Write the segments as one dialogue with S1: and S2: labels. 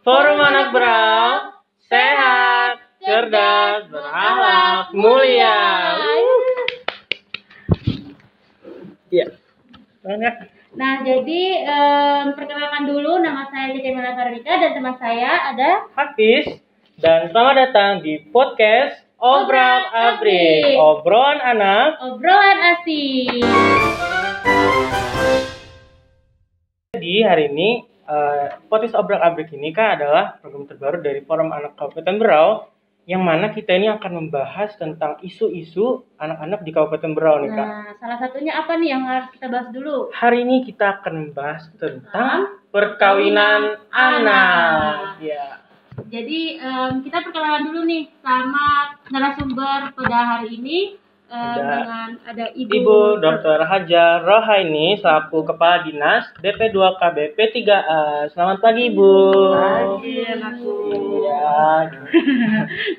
S1: Forum Anak Brau, sehat, cerdas, berakhlak, mulia. Iya.
S2: Nah, jadi perkenalkan dulu, nama saya Cici Mela Karika dan teman saya ada
S1: Hafiz, dan selamat datang di podcast Obrak Abrik, obrolan anak,
S2: obrolan asik.
S1: Jadi hari ini podcast Obrak Abrik ini kan adalah program terbaru dari Forum Anak Kabupaten Berau, yang mana kita ini akan membahas tentang isu-isu anak-anak di Kabupaten Berau nih Kak.
S2: Nah, salah satunya apa nih yang harus kita bahas dulu?
S1: Hari ini kita akan membahas tentang perkawinan anak. Ya.
S2: Jadi kita perkenalan dulu nih sama narasumber pada hari ini dengan ada
S1: Ibu Dr. Hajar Rohaini selaku Kepala Dinas BP2 KBP 3A. Selamat pagi Ibu.
S2: Pagi anakku.
S1: Iya.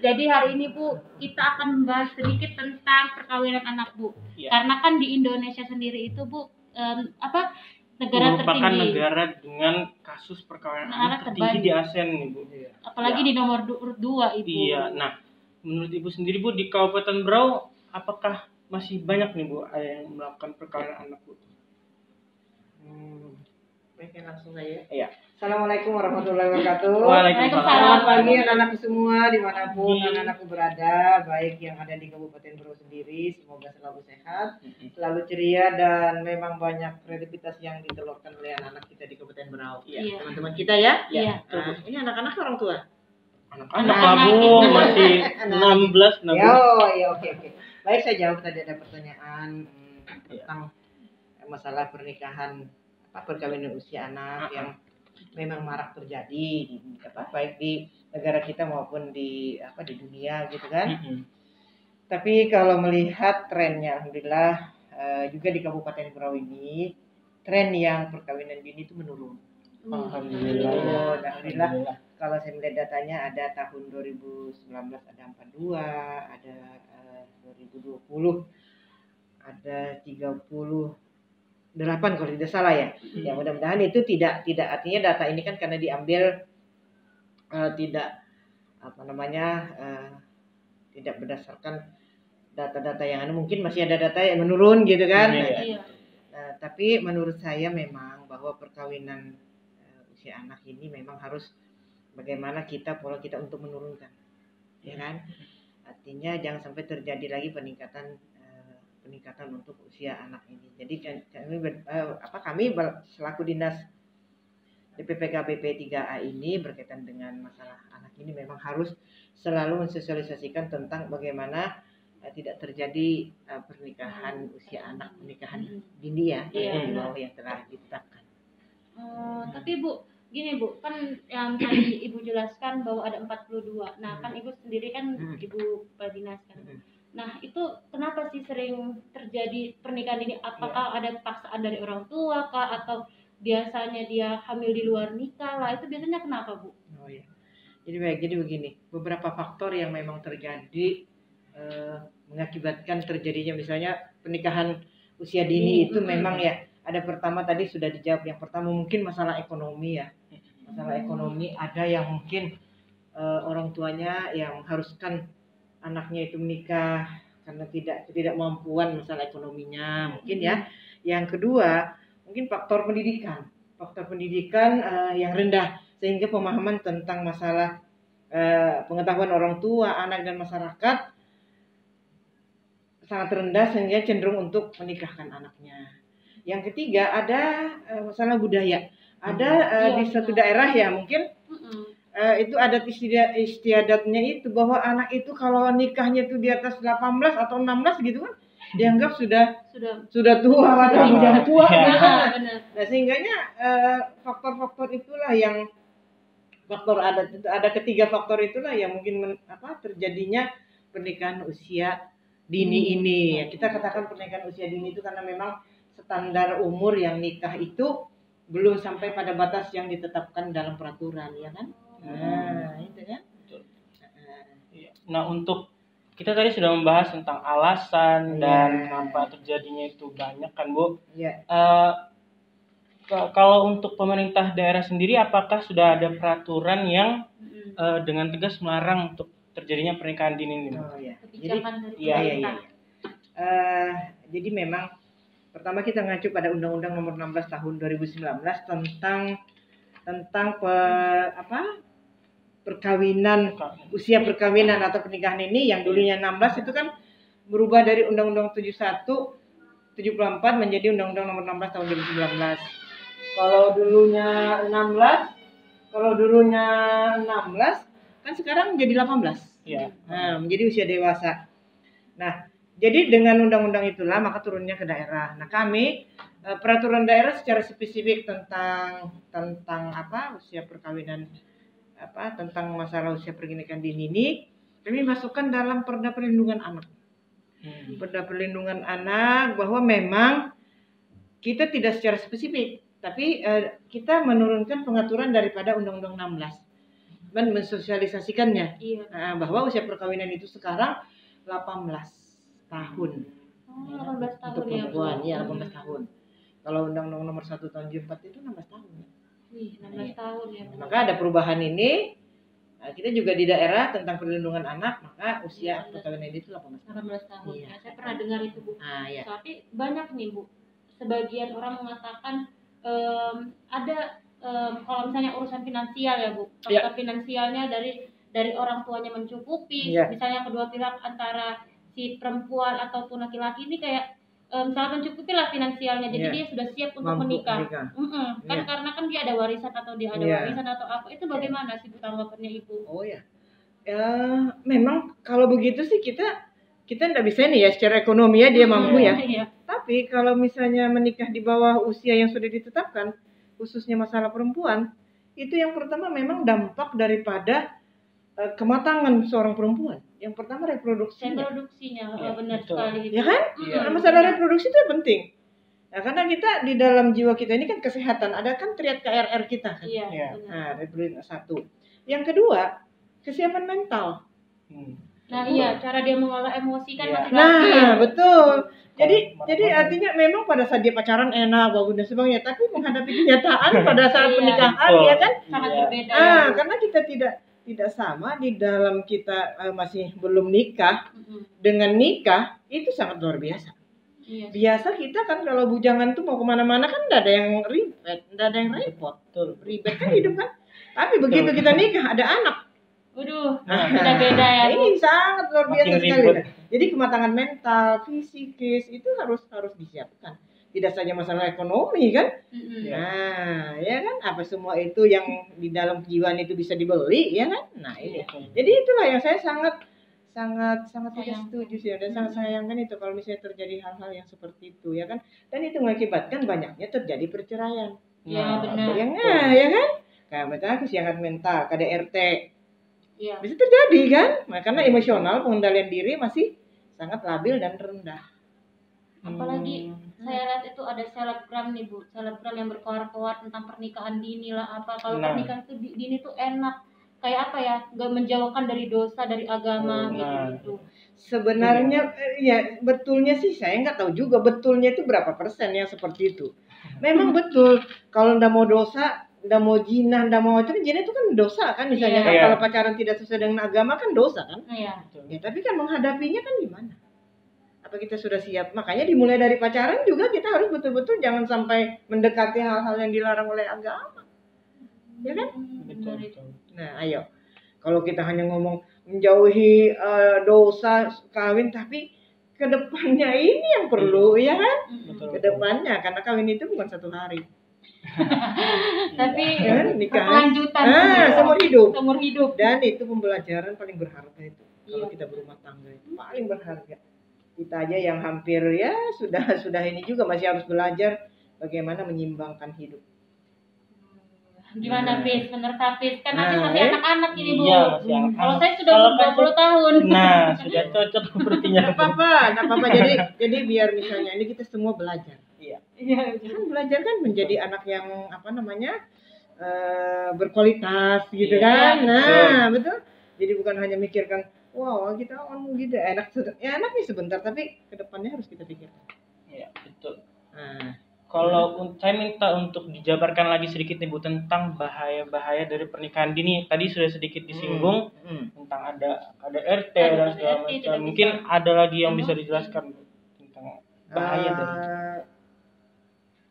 S2: Jadi hari ini Bu, kita akan membahas sedikit tentang perkawinan anak Bu.
S1: Ya.
S2: Karena kan di Indonesia sendiri itu Bu, negara
S1: merupakan
S2: tertinggi.
S1: Negara dengan kasus perkawinan anak tertinggi di ASEAN nih Bu.
S2: Apalagi
S1: Ya.
S2: di nomor 2 Ibu.
S1: Iya. Nah, menurut Ibu sendiri Bu, di Kabupaten Berau apakah masih banyak nih Bu yang melakukan perkawinan anak Bu?
S3: Baik, langsung saja.
S1: Iya.
S3: Assalamualaikum warahmatullahi wabarakatuh.
S1: Waalaikumsalam.
S3: Selamat pagi anak-anakku semua dimanapun anak-anakku berada, baik yang ada di Kabupaten Berau sendiri, semoga selalu sehat, selalu ceria, dan memang banyak kreativitas yang ditelurkan oleh anak-anak kita di Kabupaten Berau.
S2: Iya.
S3: Teman-teman kita ya.
S2: Iya.
S3: Nah, ini anak-anak orang tua.
S1: Anak-anak lah Bu, masih 16 Bu.
S3: Ya, oke. Baik, saya jawab tadi ada pertanyaan tentang masalah pernikahan, perkawinan usia anak yang memang marak terjadi di baik di negara kita maupun di dunia gitu kan. Tapi kalau melihat trennya, alhamdulillah juga di Kabupaten Berau ini tren yang perkawinan dini itu menurun.
S1: Alhamdulillah.
S3: Alhamdulillah. Kalau saya melihat datanya ada tahun 2019 ada 42, ada 2020 ada 38 kalau tidak salah ya. Ya mudah-mudahan itu tidak artinya data ini kan karena diambil tidak tidak berdasarkan data-data yang mungkin masih ada data yang menurun gitu kan.
S2: Iya.
S3: Tapi menurut saya memang bahwa perkawinan usia anak ini memang harus bagaimana pola kita untuk menurunkan, ya kan? Artinya jangan sampai terjadi lagi peningkatan untuk usia anak ini. Jadi kami selaku dinas DPPK BP 3A ini berkaitan dengan masalah anak ini memang harus selalu mensosialisasikan tentang bagaimana tidak terjadi pernikahan usia anak, pernikahan dini ya, di bawah yang telah ditetapkan.
S2: Tapi Bu, gini Bu, kan yang tadi Ibu jelaskan bahwa ada 42. Nah, kan Ibu sendiri kan Ibu Kepala Dinas kan. Nah, itu kenapa sih sering terjadi pernikahan ini? Apakah ada paksaan dari orang tua kah, atau biasanya dia hamil di luar nikah lah? Itu biasanya kenapa Bu?
S3: Oh iya. Jadi begini, beberapa faktor yang memang terjadi mengakibatkan terjadinya misalnya pernikahan usia dini itu memang ya. Ada pertama tadi sudah dijawab. Yang pertama mungkin masalah ekonomi ya. Masalah ekonomi, ada yang mungkin orang tuanya yang mengharuskan anaknya itu menikah karena tidak mampuan masalah ekonominya mungkin ya. Yang kedua mungkin faktor pendidikan yang rendah, sehingga pemahaman tentang masalah pengetahuan orang tua, anak dan masyarakat sangat rendah sehingga cenderung untuk menikahkan anaknya. Yang ketiga ada masalah budaya. Ada di suatu daerah ya mungkin itu ada istiadatnya itu bahwa anak itu kalau nikahnya itu di atas 18 atau 16 gitu kan dianggap sudah tua atau sudah tua. Nah, sehingganya faktor-faktor itulah yang ada ketiga faktor itulah yang mungkin terjadinya pernikahan usia dini ini. Ya, kita katakan pernikahan usia dini itu karena memang standar umur yang nikah itu belum sampai pada batas yang ditetapkan dalam peraturan, ya kan? Nah, itu kan.
S1: Nah, untuk kita tadi sudah membahas tentang alasan dan kenapa terjadinya itu banyak kan Bu. Kalau untuk pemerintah daerah sendiri, apakah sudah ada peraturan yang dengan tegas melarang untuk terjadinya pernikahan dini ini?
S3: Oh ya.
S2: Kebijakan dari
S1: iya,
S2: pemerintah.
S3: Jadi memang pertama kita ngacu pada Undang-Undang Nomor 16 Tahun 2019 tentang perkawinan, usia perkawinan atau pernikahan ini yang dulunya 16 itu kan berubah dari Undang-Undang 74 menjadi Undang-Undang Nomor 16 Tahun 2019. Kalau dulunya 16 kan sekarang jadi 18.
S1: Iya.
S3: Nah, menjadi usia dewasa. Nah, jadi dengan undang-undang itulah maka turunnya ke daerah. Nah, kami peraturan daerah secara spesifik tentang usia perkawinan tentang masalah usia pernikahan dini ini kami masukkan dalam Perda Perlindungan Anak. Perda Perlindungan Anak bahwa memang kita tidak secara spesifik, tapi kita menurunkan pengaturan daripada Undang-Undang 16 dan mensosialisasikannya.
S2: Iya.
S3: Bahwa usia perkawinan itu sekarang 18 tahun.
S2: 18 tahun
S3: Untuk
S2: ya,
S3: perempuan,
S2: Bu.
S3: ya 18 tahun. Kalau Undang-Undang Nomor 1 Tahun 74 itu 16 tahun.
S2: Wih, 16 tahun ya, Bu.
S3: Maka ada perubahan ini. Kita juga di daerah tentang perlindungan anak, maka usia perkawinan itu 18 tahun.
S2: 18 tahun.
S3: Iya.
S2: Ya, saya pernah dengar itu, Bu.
S3: Ya.
S2: Tapi banyak nih, Bu. Sebagian orang mengatakan ada kalau misalnya urusan finansial ya, Bu. Faktor finansialnya dari orang tuanya mencukupi, misalnya kedua pihak antara si perempuan ataupun laki-laki ini kayak misalnya mencukupi lah finansialnya, jadi dia sudah siap untuk menikah. Kan karena kan dia ada warisan atau dia ada warisan atau apa, itu bagaimana sih Bu tanggapannya Ibu?
S3: Oh ya, memang kalau begitu sih kita nggak bisa nih ya secara ekonomi ya dia mampu ya. Tapi kalau misalnya menikah di bawah usia yang sudah ditetapkan, khususnya masalah perempuan, itu yang pertama memang dampak daripada kematangan seorang perempuan. Yang pertama reproduksinya.
S2: Benar sekali.
S3: Ya kan? Masalah reproduksi itu penting. Nah, karena kita di dalam jiwa kita ini kan kesehatan, ada kan triad KRR kita kan. Nah, reproduksi satu. Yang kedua, kesiapan mental.
S2: Nah, cara dia mengolah emosi kan masih
S3: Nah, betul. Jadi artinya memang pada saat dia pacaran enak, bagus dan sebagainya, tapi menghadapi kenyataan pada saat pernikahan ya kan
S2: sangat berbeda.
S3: Karena kita tidak sama di dalam kita masih belum nikah dengan nikah itu sangat luar biasa. Biasa kita kan kalau bujangan tuh mau kemana-mana kan nggak ada yang ribet, nggak ada yang repot, ribet kan hidup kan. Tapi begitu kita nikah ada anak.
S2: Waduh, beda-beda ya.
S3: Ini sangat luar biasa sekali. Jadi kematangan mental, fisikis itu harus disiapkan. Tidak saja masalah ekonomi kan. Nah, ya kan apa semua itu yang di dalam kejiwaan itu bisa dibeli ya kan. Nah, ini. Jadi itulah yang saya sangat tidak setuju sih dan sangat sayangkan itu kalau misalnya terjadi hal-hal yang seperti itu ya kan. Dan itu mengakibatkan banyaknya terjadi perceraian.
S2: Ya, benar.
S3: Ya kan? Kayak misalnya kesiangan mental, KDRT. Bisa terjadi kan? Nah, karena emosional pengendalian diri masih sangat labil dan rendah.
S2: Apalagi saya lihat itu ada selebgram nih Bu, selebgram yang berkoar-koar tentang pernikahan dini lah apa. Kalau pernikahan itu dini tuh enak, kayak apa ya, nggak menjauhkan dari dosa, dari agama gitu.
S3: Sebenarnya ya betulnya sih saya nggak tahu juga betulnya itu berapa persen yang seperti itu. Memang betul kalau nggak mau dosa, nggak mau zina, nggak mau itu kan zina itu kan dosa kan misalnya kalau pacaran tidak sesuai dengan agama kan dosa kan. Ya tapi kan menghadapinya kan gimana? Apa kita sudah siap? Makanya dimulai dari pacaran juga kita harus betul-betul jangan sampai mendekati hal-hal yang dilarang oleh agama. Ya kan?
S2: Betul.
S3: Nah, ayo. Kalau kita hanya ngomong menjauhi dosa kawin tapi kedepannya ini yang perlu ya kan? Kedepannya karena kawin itu bukan satu hari.
S2: Tapi
S3: kelanjutan seumur hidup dan itu pembelajaran paling berharga itu kalau kita berumah tangga itu paling berharga. Kita aja yang hampir ya sudah ini juga masih harus belajar bagaimana menyimbangkan hidup.
S2: Gimana Fis? Menurut Fis kan masih anak-anak ini Bu. Kalau saya sudah 20 tahun.
S1: Nah, sudah cocok sepertinya.
S3: Enggak apa-apa. Jadi biar misalnya ini kita semua belajar. Iya. Kan belajar kan menjadi anak yang berkualitas gitu kan. Nah, betul. Jadi bukan hanya mikirkan wow kita gitu enak nih sebentar tapi kedepannya harus kita pikirkan.
S1: Iya betul.
S3: Nah,
S1: Kalau saya minta untuk dijabarkan lagi sedikit nih Bu tentang bahaya-bahaya dari pernikahan dini. Tadi sudah sedikit disinggung tentang ada RT dan segala macam. Mungkin ada lagi yang bisa dijelaskan Bu, tentang bahaya dari.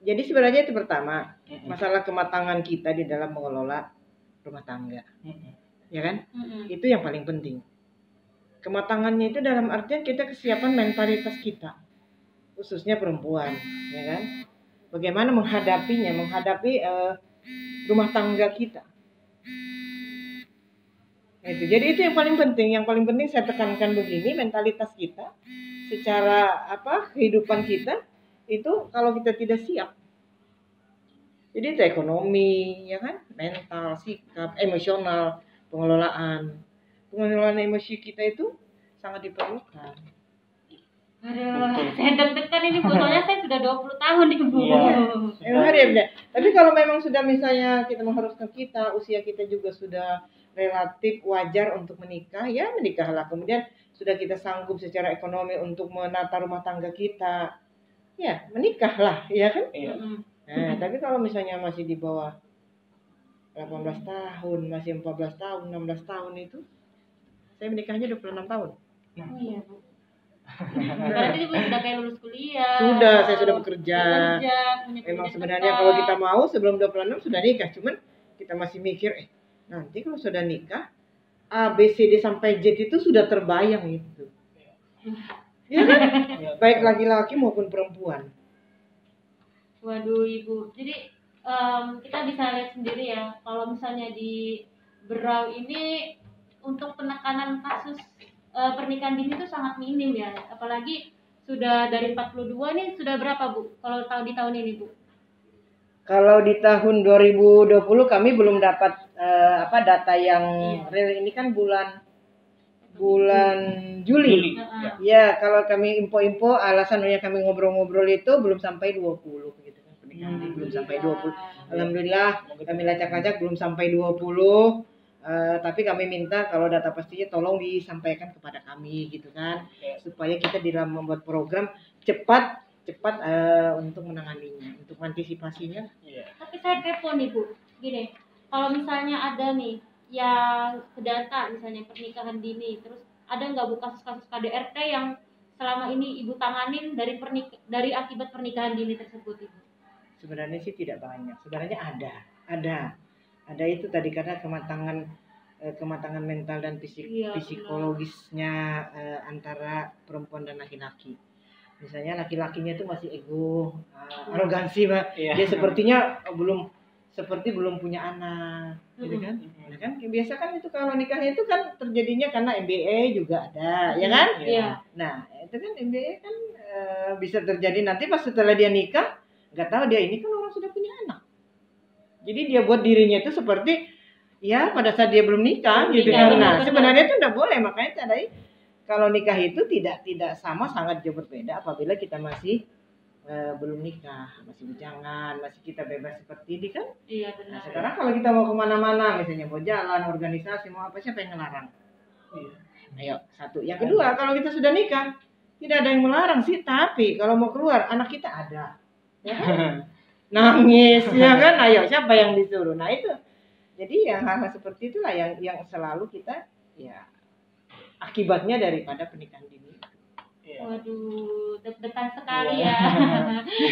S3: Jadi sebenarnya itu pertama masalah kematangan kita di dalam mengelola rumah tangga, ya kan? Itu yang paling penting. Kematangannya itu dalam artian kita kesiapan mentalitas kita, khususnya perempuan, ya kan? Bagaimana menghadapinya, menghadapi rumah tangga kita. Itu. Jadi itu yang paling penting. Yang paling penting saya tekankan begini, mentalitas kita, secara kehidupan kita itu kalau kita tidak siap. Jadi itu ekonomi, ya kan, mental, sikap, emosional, pengelolaan emosi kita itu sangat diperlukan.
S2: Aduh, saya deg-degan ini Bu, soalnya saya sudah 20 tahun nih Bu.
S3: Iya. Tapi kalau memang sudah misalnya kita mengharuskan usia kita juga sudah relatif wajar untuk menikah, ya menikahlah. Kemudian sudah kita sanggup secara ekonomi untuk menata rumah tangga kita, ya menikahlah, ya kan?
S1: Iya.
S3: Nah, tapi kalau misalnya masih di bawah 18 tahun, masih 14 tahun, 16 tahun itu, saya menikahnya 26 tahun.
S2: Oh iya Bu. Berarti Ibu sudah kayak lulus kuliah.
S3: Saya sudah bekerja. Memang sebenarnya kalau kita mau sebelum 26 sudah nikah, cuman kita masih mikir nanti kalau sudah nikah A, B, C, D sampai Z itu sudah terbayang itu. Ya kan? Baik laki-laki maupun perempuan.
S2: Waduh Ibu. Jadi kita bisa lihat sendiri ya, kalau misalnya di Berau ini untuk penekanan kasus pernikahan dini itu sangat minim ya, apalagi sudah dari 42 nih sudah berapa Bu kalau di tahun ini Bu?
S3: Kalau di tahun 2020 kami belum dapat data yang real, ini kan bulan Juli. Ya, kalau kami info alasannya kami ngobrol-ngobrol itu belum sampai 20 gitu kan, pernikahan dini belum sampai 20. Alhamdulillah kami lacak-lacak belum sampai 20. Tapi kami minta kalau data pastinya tolong disampaikan kepada kami gitu kan, supaya kita di dalam membuat program cepat untuk menanganinya, untuk antisipasinya.
S2: Tapi saya kepo nih Bu, gini, kalau misalnya ada nih yang kedata misalnya pernikahan dini, terus ada nggak Bu kasus-kasus KDRT yang selama ini Ibu tanganin dari akibat pernikahan dini tersebut Ibu?
S3: Sebenarnya sih tidak banyak, sebenarnya ada itu tadi karena kematangan mental dan psikologisnya antara perempuan dan laki-laki. Misalnya laki-lakinya itu masih ego, arogansi, dia sepertinya belum punya anak, gitu kan? Nah kan biasa kan itu kalau nikahnya itu kan terjadinya karena MBA juga ada, ya kan? Nah itu kan MBA kan bisa terjadi nanti pas setelah dia nikah, nggak tahu dia ini kan orang sudah punya anak. Jadi dia buat dirinya itu seperti ya pada saat dia belum nikah gitu kan. Nah, sebenarnya itu enggak boleh, makanya tadi kalau nikah itu tidak sama, sangat jauh berbeda apabila kita masih belum nikah, masih bujangan, masih kita bebas seperti ini kan.
S2: Iya benar.
S3: Nah, sekarang kalau kita mau kemana-mana, misalnya mau jalan, organisasi, mau apa, siapa yang ngelarang? Ayo, satu. Yang kedua, kalau kita sudah nikah, tidak ada yang melarang sih, tapi kalau mau keluar, anak kita ada. Ya kan? Nangis, ya kan? Ayo, siapa yang disuruh? Nah itu. Jadi ya hal-hal seperti itulah yang selalu kita ya akibatnya daripada pernikahan dini.
S2: Waduh, deg-degan sekali ya.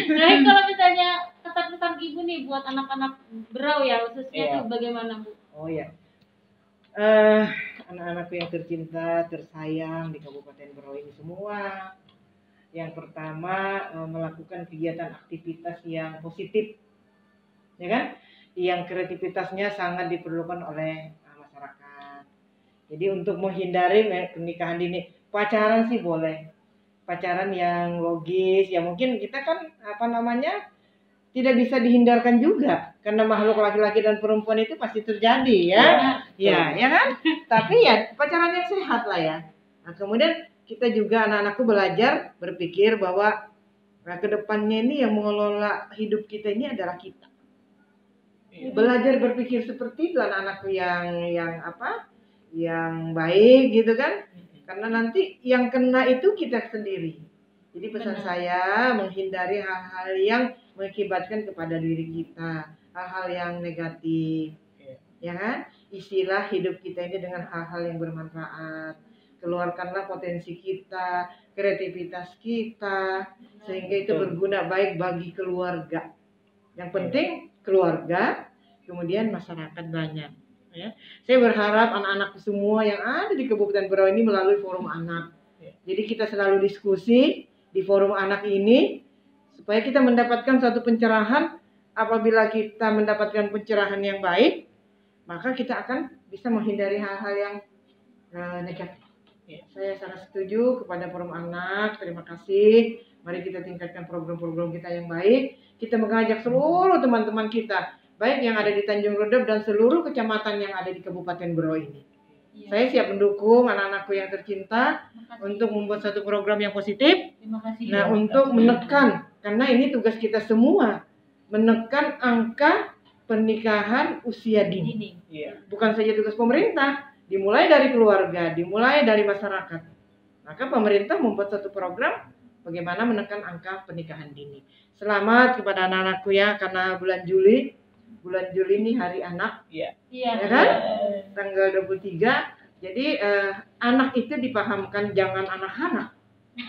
S2: Nah, kalau misalnya pesan-pesan Ibu nih buat anak-anak Berau ya khususnya itu bagaimana Bu?
S3: Oh ya, anak-anakku yang tercinta, tersayang di Kabupaten Berau ini semua. Yang pertama melakukan kegiatan aktivitas yang positif, ya kan? Yang kreativitasnya sangat diperlukan oleh masyarakat. Jadi untuk menghindari pernikahan dini, pacaran sih boleh, pacaran yang logis, ya mungkin kita kan tidak bisa dihindarkan juga karena makhluk laki-laki dan perempuan itu pasti terjadi ya kan? Tapi ya pacaran yang sehat lah ya. Nah, kemudian kita juga anak-anakku belajar berpikir bahwa kedepannya ini yang mengelola hidup kita ini adalah kita. Belajar berpikir seperti itu anak-anakku yang baik gitu kan, karena nanti yang kena itu kita sendiri. Jadi pesan saya menghindari hal-hal yang mengakibatkan kepada diri kita hal-hal yang negatif, ya kan? Isilah hidup kita ini dengan hal-hal yang bermanfaat. Keluarkanlah potensi kita, kreativitas kita, sehingga itu berguna baik bagi keluarga. Yang penting keluarga, kemudian masyarakat banyak. Ya. Saya berharap anak-anak semua yang ada di Kabupaten Berau ini melalui forum anak. Jadi kita selalu diskusi di forum anak ini supaya kita mendapatkan satu pencerahan. Apabila kita mendapatkan pencerahan yang baik, maka kita akan bisa menghindari hal-hal yang negatif. Saya sangat setuju kepada forum anak. Terima kasih. Mari kita tingkatkan program-program kita yang baik. Kita mengajak seluruh teman-teman kita, baik yang ada di Tanjung Redep dan seluruh kecamatan yang ada di Kabupaten Berau ini. Saya siap mendukung anak-anakku yang tercinta untuk membuat satu program yang positif.
S2: Terima kasih.
S3: Nah, untuk menekan, karena ini tugas kita semua, menekan angka pernikahan usia dini. Bukan saja tugas pemerintah, dimulai dari keluarga, dimulai dari masyarakat. Maka pemerintah membuat satu program bagaimana menekan angka pernikahan dini. Selamat kepada anak-anakku ya, karena bulan Juli ini hari anak.
S2: Iya.
S3: Ya kan? Tanggal 23. Jadi anak itu dipahamkan jangan anak-anak.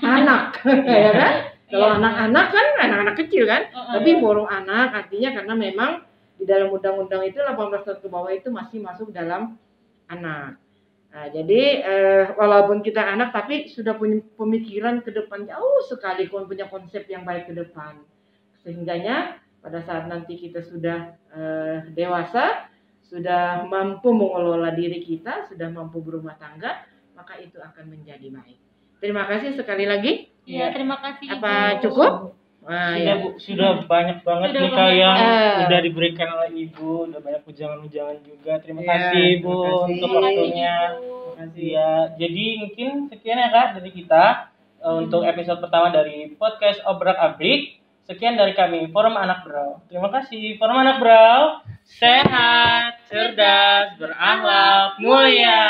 S3: Anak, ya kan? Kalau anak-anak kan anak-anak kecil kan? Tapi forum anak artinya karena memang di dalam undang-undang itu 18 tahun ke bawah itu masih masuk dalam anak. Nah, jadi walaupun kita anak tapi sudah punya pemikiran ke depan jauh sekali, punya konsep yang baik ke depan. Sehingganya pada saat nanti kita sudah dewasa, sudah mampu mengelola diri kita, sudah mampu berumah tangga, maka itu akan menjadi baik. Terima kasih sekali lagi.
S2: Iya, terima kasih.
S3: Apa cukup?
S1: Sudah Bu, sudah banyak banget nih yang udah diberikan oleh Ibu, udah banyak ujangan-ujangan juga. Terima kasih Bu untuk waktunya. Ya, jadi mungkin sekian ya Kak dari kita untuk episode pertama dari podcast Obrak Abrik. Sekian dari kami Forum Anak Berau. Terima kasih Forum Anak Berau. Sehat, cerdas, berakhlak, mulia.